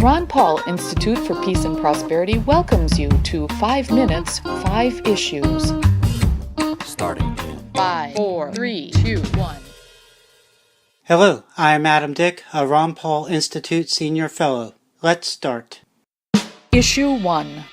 Ron Paul Institute for Peace and Prosperity welcomes you to 5 Minutes, 5 Issues. Starting in 5, 4, 3, 2, 1. Hello, I'm Adam Dick, a Ron Paul Institute Senior Fellow. Let's start. Issue 1.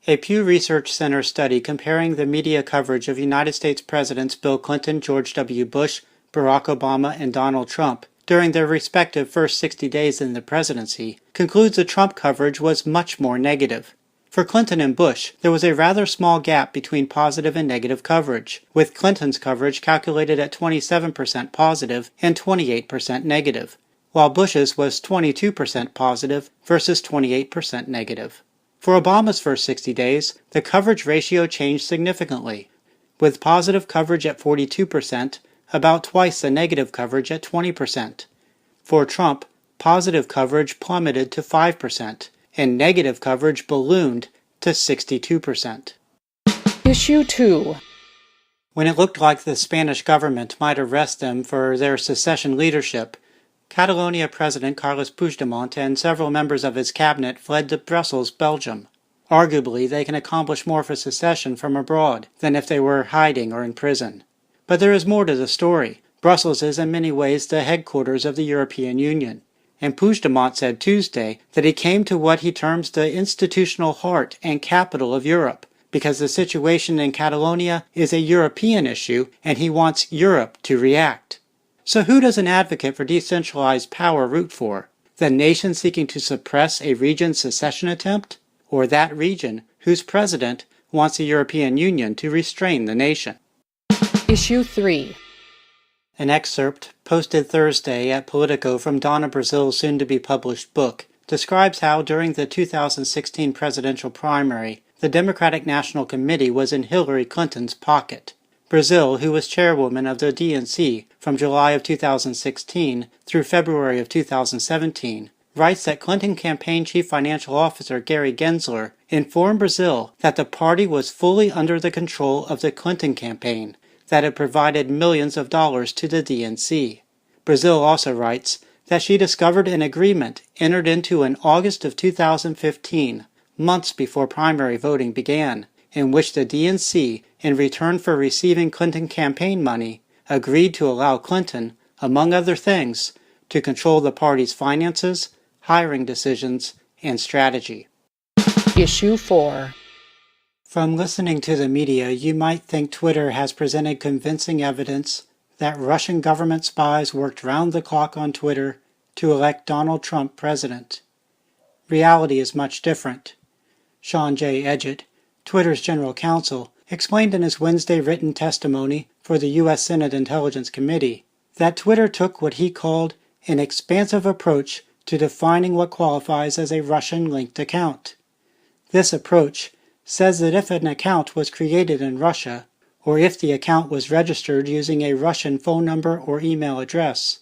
A Pew Research Center study comparing the media coverage of United States Presidents Bill Clinton, George W. Bush, Barack Obama, and Donald Trump during their respective first 60 days in the presidency concludes the Trump coverage was much more negative. For Clinton and Bush, there was a rather small gap between positive and negative coverage, with Clinton's coverage calculated at 27% positive and 28% negative, while Bush's was 22% positive versus 28% negative. For Obama's first 60 days, the coverage ratio changed significantly, with positive coverage at 42%, about twice the negative coverage at 20%. For Trump, positive coverage plummeted to 5%, and negative coverage ballooned to 62%. Issue 2. When it looked like the Spanish government might arrest them for their secession leadership, Catalonia President Carles Puigdemont and several members of his cabinet fled to Brussels, Belgium. Arguably, they can accomplish more for secession from abroad than if they were hiding or in prison. But there is more to the story. Brussels is in many ways the headquarters of the European Union, and Puigdemont said Tuesday that he came to what he terms the institutional heart and capital of Europe, because the situation in Catalonia is a European issue and he wants Europe to react. So who does an advocate for decentralized power root for? The nation seeking to suppress a region's secession attempt? Or that region whose president wants the European Union to restrain the nation? Issue 3. An excerpt posted Thursday at Politico from Donna Brazil's soon-to-be-published book describes how during the 2016 presidential primary, the Democratic National Committee was in Hillary Clinton's pocket. Brazil, who was chairwoman of the DNC from July of 2016 through February of 2017, writes that Clinton campaign chief financial officer Gary Gensler informed Brazil that the party was fully under the control of the Clinton campaign, that had provided millions of dollars to the DNC. Brazil also writes that she discovered an agreement entered into in August of 2015, months before primary voting began, in which the DNC, in return for receiving Clinton campaign money, agreed to allow Clinton, among other things, to control the party's finances, hiring decisions, and strategy. Issue 4. From listening to the media, you might think Twitter has presented convincing evidence that Russian government spies worked round the clock on Twitter to elect Donald Trump president. Reality is much different. Sean J. Edgett, Twitter's general counsel, explained in his Wednesday written testimony for the U.S. Senate Intelligence Committee that Twitter took what he called an expansive approach to defining what qualifies as a Russian-linked account. This approach says that if an account was created in Russia, or if the account was registered using a Russian phone number or email address,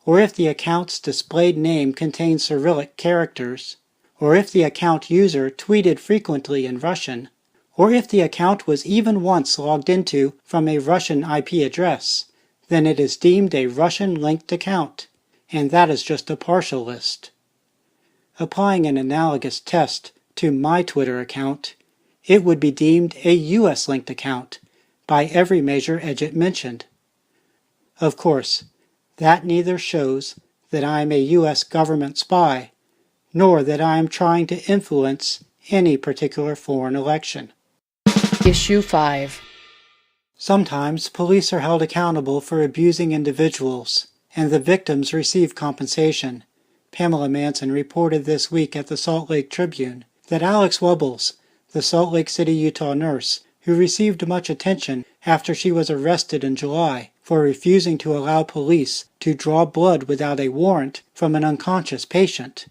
or if the account's displayed name contains Cyrillic characters, or if the account user tweeted frequently in Russian, or if the account was even once logged into from a Russian IP address, then it is deemed a Russian-linked account, and that is just a partial list. Applying an analogous test to my Twitter account, it would be deemed a U.S.-linked account by every measure Edgett mentioned. Of course, that neither shows that I am a U.S. government spy, nor that I am trying to influence any particular foreign election. Issue 5. Sometimes police are held accountable for abusing individuals, and the victims receive compensation. Pamela Manson reported this week at the Salt Lake Tribune that Alex Wubbles, the Salt Lake City, Utah nurse, who received much attention after she was arrested in July for refusing to allow police to draw blood without a warrant from an unconscious patient,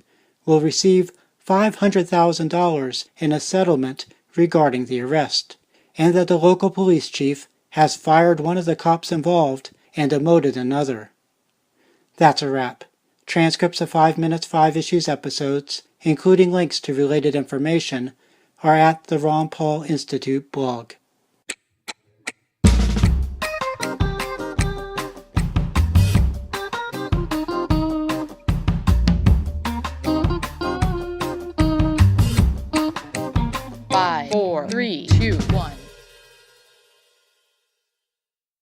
will receive $500,000 in a settlement regarding the arrest, and that the local police chief has fired one of the cops involved and demoted another. That's a wrap. Transcripts of 5 Minutes 5 Issues episodes, including links to related information, are at the Ron Paul Institute blog. 3, 2, 1.